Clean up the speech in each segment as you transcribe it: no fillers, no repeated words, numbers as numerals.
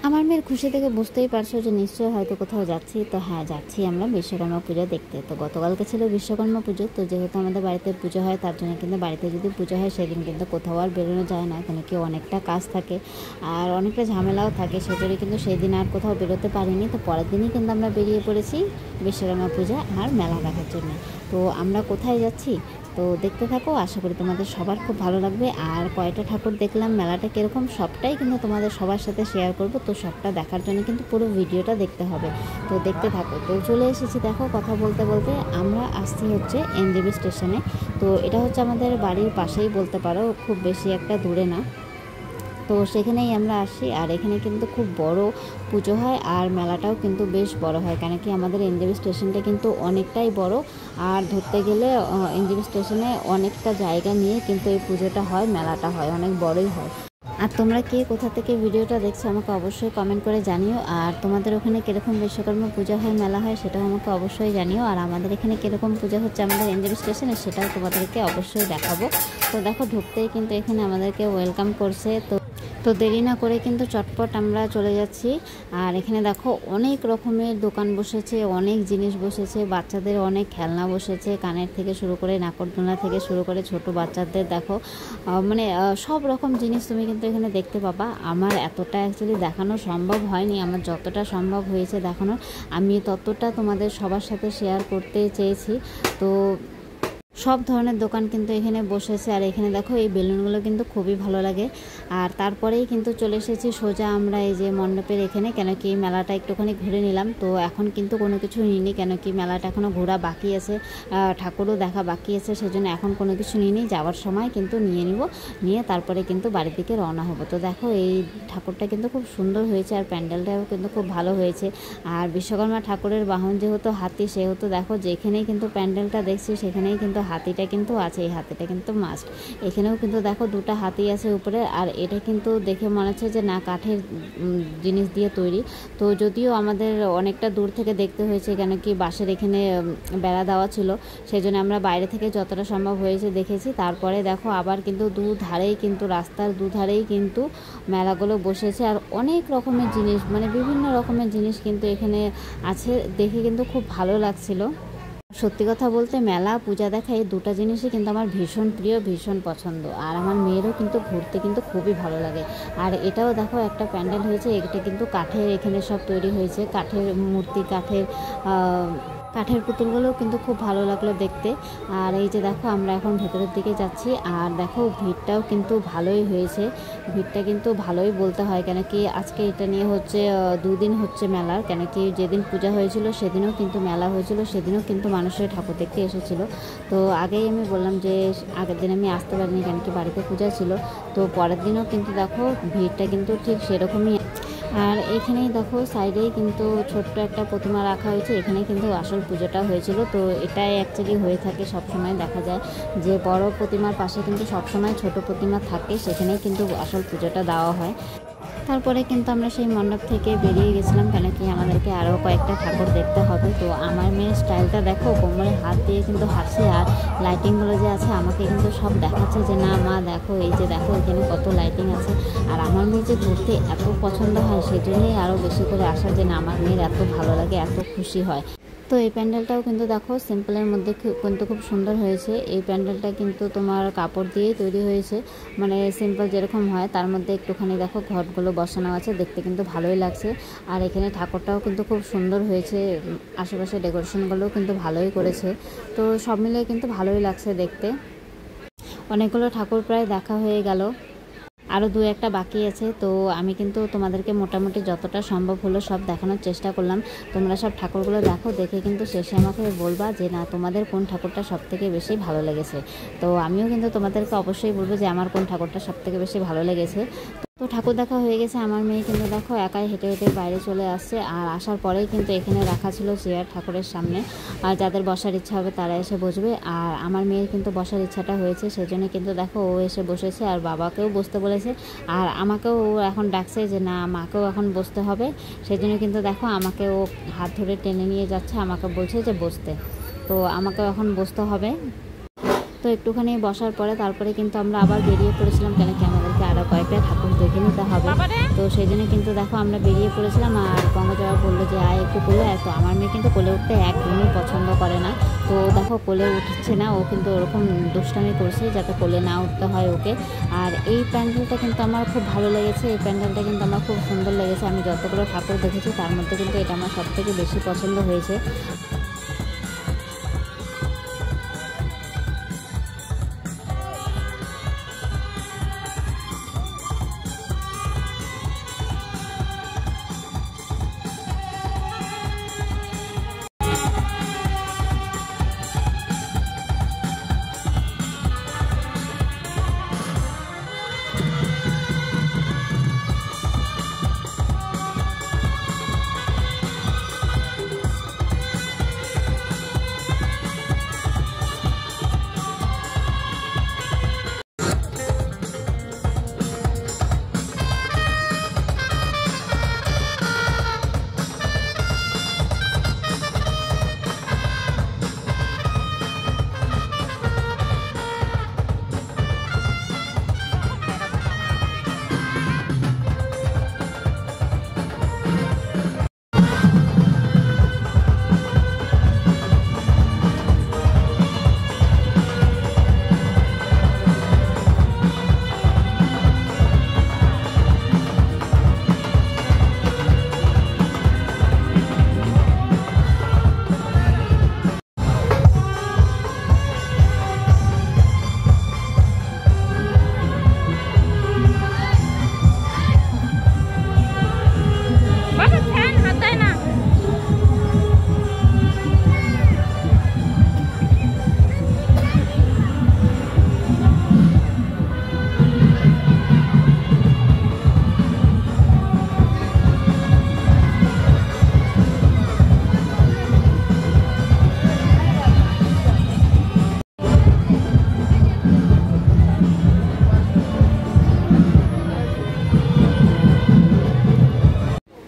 আমার মেয়ের খুশি থেকে বুঝতেই পারছো যে নিশ্চয়ই হয়তো কোথাও যাচ্ছি। তো হ্যাঁ, যাচ্ছি আমরা বিশ্বকর্মা পুজো দেখতে। তো গতকালকে ছিল বিশ্বকর্মা পুজো, তো যেহেতু আমাদের বাড়িতে পুজো হয় তার জন্য কিন্তু বাড়িতে যদি পুজো হয় সেদিন কিন্তু কোথাও আর বেরোনো যায় না, কেন কি অনেকটা কাজ থাকে আর অনেকটা ঝামেলাও থাকে, সেজন্য কিন্তু সেই দিন আর কোথাও বেরোতে পারিনি। তো পরের দিনই কিন্তু আমরা বেরিয়ে পড়েছি বিশ্বকর্মা পূজা আর মেলা দেখার জন্য। তো আমরা কোথায় যাচ্ছি তো দেখতে থাকো, আশা করি তোমাদের সবার খুব ভালো লাগবে। আর কয়টা ঠাকুর দেখলাম, মেলাটা কীরকম, সবটাই কিন্তু তোমাদের সবার সাথে শেয়ার করব। তো সবটা দেখার জন্য কিন্তু পুরো ভিডিওটা দেখতে হবে, তো দেখতে থাকো। তো চলে এসেছি, দেখো কথা বলতে বলতে আমরা আসছি হচ্ছে এনজেবি স্টেশনে। তো এটা হচ্ছে আমাদের বাড়ির পাশেই বলতে পারো, খুব বেশি একটা দূরে না। তো সেখানেই আমরা আসি, আর এখানে কিন্তু খুব বড় পুজো হয় আর মেলাটাও কিন্তু বেশ বড় হয়, কেন কি আমাদের এনজেবি স্টেশনটা কিন্তু অনেকটাই বড়। আর ধরতে গেলে এনজেবি স্টেশনে অনেকটা জায়গা নিয়ে কিন্তু এই পুজোটা হয়, মেলাটা হয়, অনেক বড়ই হয়। আর তোমরা কে কোথা থেকে ভিডিওটা দেখছো আমাকে অবশ্যই কমেন্ট করে জানিও। আর তোমাদের ওখানে কীরকম বিশ্বকর্মা পূজা হয়, মেলা হয়, সেটাও আমাকে অবশ্যই জানিও। আর আমাদের এখানে কীরকম পূজা হচ্ছে আমাদের এনজেবি স্টেশনে, সেটাও তোমাদেরকে অবশ্যই দেখাবো। তো দেখো ঢুকতেই কিন্তু এখানে আমাদেরকে ওয়েলকাম করছে। তো দেরি না করে কিন্তু চটপট আমরা চলে যাচ্ছি। আর এখানে দেখো অনেক রকমের দোকান বসেছে, অনেক জিনিস বসেছে, বাচ্চাদের অনেক খেলনা বসেছে, কানের থেকে শুরু করে নাকরদোলনা থেকে শুরু করে ছোট বাচ্চাদের দেখো মানে সব রকম জিনিস তুমি কিন্তু এখানে দেখতে পাবা। আমার এতটা অ্যাকচুয়ালি দেখানো সম্ভব হয়নি, আমার যতটা সম্ভব হয়েছে দেখানোর আমি ততটা তোমাদের সবার সাথে শেয়ার করতে চেয়েছি। তো সব ধরনের দোকান কিন্তু এখানে বসেছে। আর এখানে দেখো এই বেলুনগুলো কিন্তু খুবই ভালো লাগে। আর তারপরেই কিন্তু চলে এসেছি সোজা আমরা এই যে মণ্ডপের এখানে, কেন কি মেলাটা একটুখানি ঘুরে নিলাম। তো এখন কিন্তু কোনো কিছু নিইনি, কেন কি মেলাটা এখনও ঘোরা বাকি আছে, ঠাকুরও দেখা বাকি আছে, সেজন্য এখন কোনো কিছু নিইনি। যাওয়ার সময় কিন্তু নিয়ে তারপরে কিন্তু বাড়ির দিকে রওনা হবো। তো দেখো এই ঠাকুরটা কিন্তু খুব সুন্দর হয়েছে আর প্যান্ডেলটাও কিন্তু খুব ভালো হয়েছে। আর বিশ্বকর্মা ঠাকুরের বাহন যেহেতু হাতি, সেহেতু দেখো যেখানেই কিন্তু প্যান্ডেলটা দেখছি সেখানেই কিন্তু হাতিটা কিন্তু আছে, এই হাতিটা কিন্তু মাস্ট। এখানেও কিন্তু দেখো দুটো হাতি আছে উপরে। আর এটা কিন্তু দেখে মনে হচ্ছে যে না কাঠের জিনিস দিয়ে তৈরি। তো যদিও আমাদের অনেকটা দূর থেকে দেখতে হয়েছে, কেন কি বাঁশের এখানে বেড়া দেওয়া ছিল, সেই জন্য আমরা বাইরে থেকে যতটা সম্ভব হয়েছে দেখেছি। তারপরে দেখো আবার কিন্তু দুধারেই কিন্তু রাস্তার দুধারেই কিন্তু মেলাগুলো বসেছে আর অনেক রকমের জিনিস, মানে বিভিন্ন রকমের জিনিস কিন্তু এখানে আছে, দেখে কিন্তু খুব ভালো লাগছিল। সত্যি কথা বলতে মেলা পূজা দেখা এই দুটো জিনিসই কিন্তু আমার ভীষণ প্রিয়, ভীষণ পছন্দ। আর আমার মেয়েরও কিন্তু ঘুরতে কিন্তু খুবই ভালো লাগে। আর এটাও দেখো একটা প্যান্ডেল হয়েছে, এটা কিন্তু কাঠের এখানে সব তৈরি হয়েছে, কাঠের মূর্তি, কাঠের পুতুলগুলোও কিন্তু খুব ভালো লাগলো দেখতে। আর এই যে দেখো আমরা এখন ভেতরের দিকে যাচ্ছি। আর দেখো ভিড়টাও কিন্তু ভালোই হয়েছে, ভিড়টা কিন্তু ভালোই বলতে হয়, কেন কি আজকে এটা নিয়ে হচ্ছে 2 দিন হচ্ছে মেলার, কেন কি যেদিন পূজা হয়েছিল সেদিনও কিন্তু মেলা হয়েছিল, সেদিনও কিন্তু মানুষের ঠাকুর দেখতে এসেছিল। তো আগেই আমি বললাম যে আগের দিন আমি আসতে পারিনি, কেন কি বাড়িতে পূজা ছিল। তো পরের দিনও কিন্তু দেখো ভিড়টা কিন্তু ঠিক সেরকমই। আর এখানেই দেখো সাইডেই কিন্তু ছোট্ট একটা প্রতিমা রাখা হয়েছে, এখানে কিন্তু আসল পুজোটা হয়েছিল। তো এটাই অ্যাকচুয়ালি হয়ে থাকে সবসময়, দেখা যায় যে বড় প্রতিমার পাশে কিন্তু সবসময় ছোট প্রতিমা থাকে, সেখানেই কিন্তু আসল পুজোটা দেওয়া হয়। তারপরে কিন্তু আমরা সেই মণ্ডপ থেকে বেরিয়ে গেছিলাম, কেন কি আমাদেরকে আরও কয়েকটা ঠাকুর দেখতে হবে। তো আমার মেয়ের স্টাইলটা দেখো, কোমরে হাত দিয়ে কিন্তু হাসছে, আর লাইটিংগুলো যে আছে আমাকে কিন্তু সব দেখাচ্ছে যে না মা দেখো, এই যে দেখো এখানে কত লাইটিং আছে। আর আমার মেয়ে যে ঘুরতে এত পছন্দ হয়, সেজন্যই আরও বেশি করে আসা, যে না আমার মেয়ের এত ভালো লাগে, এত খুশি হয়। তো এই প্যান্ডেলটাও কিন্তু দেখো সিম্পলের মধ্যে কিন্তু খুব সুন্দর হয়েছে। এই প্যান্ডেলটা কিন্তু তোমার কাপড় দিয়েই তৈরি হয়েছে, মানে সিম্পল যেরকম হয় তার মধ্যে একটুখানি দেখো ঘটগুলো বসানো আছে, দেখতে কিন্তু ভালোই লাগছে। আর এখানে ঠাকুরটাও কিন্তু খুব সুন্দর হয়েছে, আশেপাশে ডেকোরেশনগুলোও কিন্তু ভালোই করেছে। তো সব মিলিয়ে কিন্তু ভালোই লাগছে দেখতে। অনেকগুলো ঠাকুর প্রায় দেখা হয়ে গেল, আরও 2-1টা বাকি আছে। তো আমি কিন্তু তোমাদেরকে মোটামুটি যতটা সম্ভব হলো সব দেখানোর চেষ্টা করলাম। তোমরা সব ঠাকুরগুলো দেখো, দেখে কিন্তু শেষে আমাকে বলবা যে না তোমাদের কোন ঠাকুরটা সবথেকে বেশি ভালো লেগেছে। তো আমিও কিন্তু তোমাদেরকে অবশ্যই বলবো যে আমার কোন ঠাকুরটা সবথেকে বেশি ভালো লেগেছে। তো ঠাকুর দেখা হয়ে গেছে, আমার মেয়ে কিন্তু দেখো একাই হেঁটে হেঁটে বাইরে চলে আসছে। আর আসার পরেই কিন্তু এখানে রাখা ছিল চেয়ার ঠাকুরের সামনে, আর যাদের বসার ইচ্ছা হবে তারা এসে বসবে। আর আমার মেয়ের কিন্তু বসার ইচ্ছাটা হয়েছে, সেজন্য কিন্তু দেখো ও এসে বসেছে, আর বাবাকেও বসতে বলেছে। আর আমাকেও ও এখন ডাকছে যে না মাকেও এখন বসতে হবে, সেজন্য কিন্তু দেখো আমাকে ও হাত ধরে টেনে নিয়ে যাচ্ছে, আমাকে বলছে যে বসতে। তো আমাকেও এখন বসতে হবে। তো একটুখানি বসার পরে তারপরে কিন্তু আমরা আবার বেরিয়ে পড়েছিলাম, কেন কি আমাদেরকে আরও কয়েকটা ঠাকুর মেখে নিতে হবে। তো সেই জন্য কিন্তু দেখো আমরা বেরিয়ে পড়েছিলাম। আর পঙ্কজ আবার বললো যে আয় একটু কোলে আয়। তো আমার মেয়ে কিন্তু কোলে উঠতে একদমই পছন্দ করে না। তো দেখো কোলে উঠছে না, ও কিন্তু ওরকম দুষ্টামি করছে যাতে কোলে না উঠতে হয় ওকে। আর এই প্যান্ডেলটা কিন্তু আমার খুব ভালো লেগেছে, এই প্যান্ডেলটা কিন্তু আমার খুব সুন্দর লেগেছে। আমি যতগুলো ঠাকুর দেখেছি তার মধ্যে কিন্তু এটা আমার সবথেকে বেশি পছন্দ হয়েছে।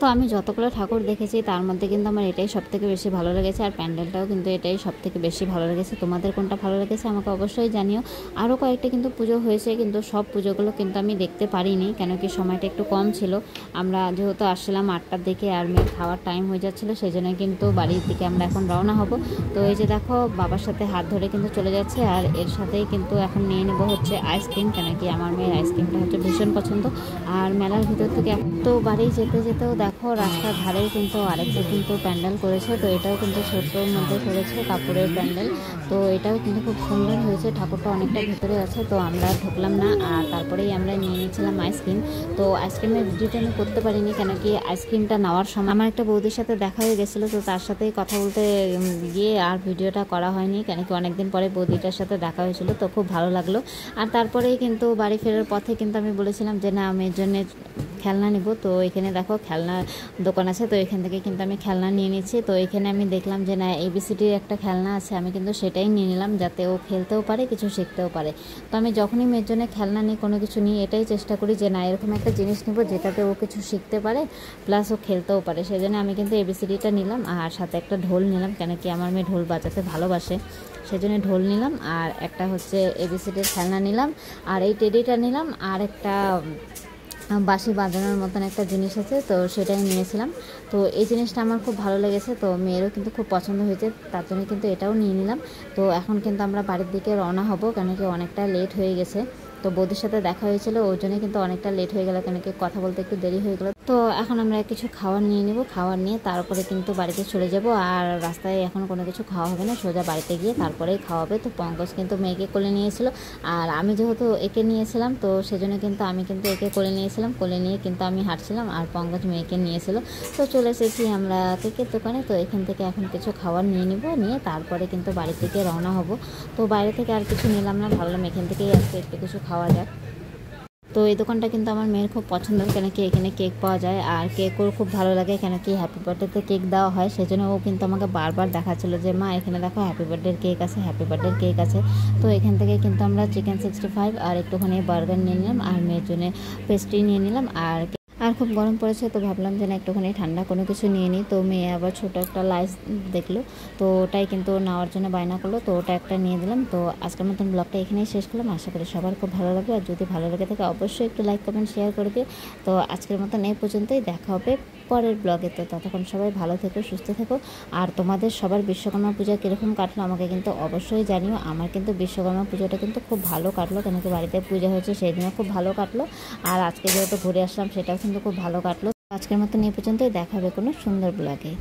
তো আমি যতগুলো ঠাকুর দেখেছি তার মধ্যে কিন্তু আমার এটাই সবথেকে বেশি ভালো লেগেছে। আর প্যান্ডেলটাও কিন্তু এটাই সবথেকে বেশি ভালো লেগেছে। তোমাদের কোনটা ভালো লেগেছে আমাকে অবশ্যই জানিও। আরও কয়েকটা কিন্তু পুজো হয়েছে, কিন্তু সব পুজোগুলো কিন্তু আমি দেখতে পারিনি, কেন কি সময়টা একটু কম ছিল। আমরা যেহেতু আসছিলাম 8টার দিকে আর মেয়ের খাওয়ার টাইম হয়ে যাচ্ছিলো, সেই জন্য কিন্তু বাড়ির দিকে আমরা এখন রওনা হব। তো এই যে দেখো বাবার সাথে হাত ধরে কিন্তু চলে যাচ্ছে। আর এর সাথেই কিন্তু এখন নিয়ে নেবো হচ্ছে আইসক্রিম, কেন কি আমার মেয়ের আইসক্রিমটা হচ্ছে ভীষণ পছন্দ। আর মেলার ভিতর থেকে তো বাড়ি যেতে যেতেও দেখো রাস্তার ধারেই কিন্তু আরেকটা কিন্তু প্যান্ডেল করেছে। তো এটাও কিন্তু ছোট্টর মধ্যে করেছে কাপড়ের প্যান্ডেল। তো এটাও কিন্তু খুব সুন্দর হয়েছে, ঠাকুরটা অনেকটা ভিতরে আছে। তো আমরা ঢুকলাম না, আর তারপরেই আমরা নিয়ে নিয়েছিলাম আইসক্রিম। তো আইসক্রিমের ভিডিওটা আমি করতে পারিনি, কেন কি আইসক্রিমটা নেওয়ার সময় আমার একটা বৌদির সাথে দেখা হয়ে গেছিলো। তো তার সাথেই কথা বলতে গিয়ে আর ভিডিওটা করা হয়নি, কেন কি অনেকদিন পরে বৌদিটার সাথে দেখা হয়েছিল। তো খুব ভালো লাগলো। আর তারপরেই কিন্তু বাড়ি ফেরার পথে কিন্তু আমি বলেছিলাম যে না আমি এর জন্য খেলনা নিব। তো এখানে দেখো খেলনার দোকান আছে, তো এখান থেকে কিন্তু আমি খেলনা নিয়ে নিচ্ছি। তো এখানে আমি দেখলাম যে না এবিসিডির একটা খেলনা আছে, আমি কিন্তু সেটাই নিয়ে নিলাম যাতে ও খেলতেও পারে কিছু শিখতেও পারে। তো আমি যখনই মেয়ের জন্য খেলনা নিই কোনো কিছু নিই এটাই চেষ্টা করি যে না এরকম একটা জিনিস নিব যেটাতে ও কিছু শিখতে পারে প্লাস ও খেলতেও পারে। সেই জন্য আমি কিন্তু এবিসিডিটা নিলাম, আর সাথে একটা ঢোল নিলাম, কেন কি আমার মেয়ে ঢোল বাজাতে ভালোবাসে, সেজন্য ঢোল নিলাম। আর একটা হচ্ছে এবিসিডির খেলনা নিলাম, আর এই টেডিটা নিলাম, আর একটা বাঁশি বাজানোর মতন একটা জিনিস আছে, তো সেটাই নিয়েছিলাম। তো এই জিনিসটা আমার খুব ভালো লেগেছে, তো মেয়েরও কিন্তু খুব পছন্দ হয়েছে, তার জন্য কিন্তু এটাও নিয়ে নিলাম। তো এখন কিন্তু আমরা বাড়ির দিকে রওনা হব, কেন কি অনেকটা লেট হয়ে গেছে। তো বৌদির সাথে দেখা হয়েছিল, ওর জন্য কিন্তু অনেকটা লেট হয়ে গেল, কেন কি কথা বলতে একটু দেরি হয়ে গেল। তো এখন আমরা কিছু খাবার নিয়ে নেব, খাবার নিয়ে তারপরে কিন্তু বাড়িতে চলে যাব। আর রাস্তায় এখন কোনো কিছু খাওয়া হবে না, সোজা বাড়িতে গিয়ে তারপরেই খাওয়া হবে। তো পঙ্কজ কিন্তু মেয়েকে কোলে নিয়েছিল, আর আমি যেহেতু একে নিয়েছিলাম তো সেজন্য কিন্তু আমি কিন্তু একে কোলে নিয়েছিলাম, কোলে নিয়ে কিন্তু আমি হাঁটছিলাম, আর পঙ্কজ মেয়েকে নিয়েছিল। তো চলে এসেছি আমরা কেকের দোকানে। তো এখান থেকে এখন কিছু খাবার নিয়ে নিব, নিয়ে তারপরে কিন্তু বাড়ি থেকে রওনা হব। তো বাইরে থেকে আর কিছু নিলাম না, ভাবলাম এখান থেকেই আজকে একটু কিছু খাওয়া যাক। তো এই দোকানটা কিন্তু আমার মেয়ের খুব পছন্দের, কেন কি এখানে কেক পাওয়া যায়, আর কেকও খুব ভালো লাগে, কেন কি হ্যাপি বার্থডেতে কেক দেওয়া হয়। সেজন্য ও কিন্তু আমাকে বারবার দেখাচ্ছিল যে মা এখানে দেখো হ্যাপি বার্থডের কেক আছে, হ্যাপি বার্থডের কেক আছে। তো এখান থেকে কিন্তু আমরা চিকেন 65 আর একটুখানি বার্গার নিয়ে নিলাম, আর মেয়ের জন্য পেস্ট্রি নিয়ে নিলাম। আর খুব গরম পড়েছে, তো ভাবলাম যে না একটুখানি ঠান্ডা কোনো কিছু নিয়ে নিই। তো মেয়ে আবার ছোটো একটা লাইস দেখলো, তো ওটাই কিন্তু নেওয়ার জন্য বায়না করলো, তো ওটা একটা নিয়ে দিলাম। তো আজকের মতন ব্লগটা এখানেই শেষ করলাম। আশা করি সবার খুব ভালো লাগবে, আর যদি ভালো লেগে থাকে অবশ্যই একটু লাইক কমেন্ট শেয়ার করে দিও। তো আজকের মতন এই পর্যন্তই, দেখা হবে পরের ব্লগে। তো ততক্ষণ সবাই ভালো থেকো, সুস্থ থেকো। আর তোমাদের সবার বিশ্বকর্মা পূজা কীরকম কাটলো আমাকে কিন্তু অবশ্যই জানিও। আমার কিন্তু বিশ্বকর্মা পুজোটা কিন্তু খুব ভালো কাটলো, কেন কি বাড়িতে পূজা হয়েছে সেই দিনও খুব ভালো কাটলো। আর আজকে যেহেতু ঘুরে আসলাম সেটাও কিন্তু খুব ভালো কাটলো। আজকের মতন এই পর্যন্তই, দেখা হবে কোনো সুন্দর ব্লগে।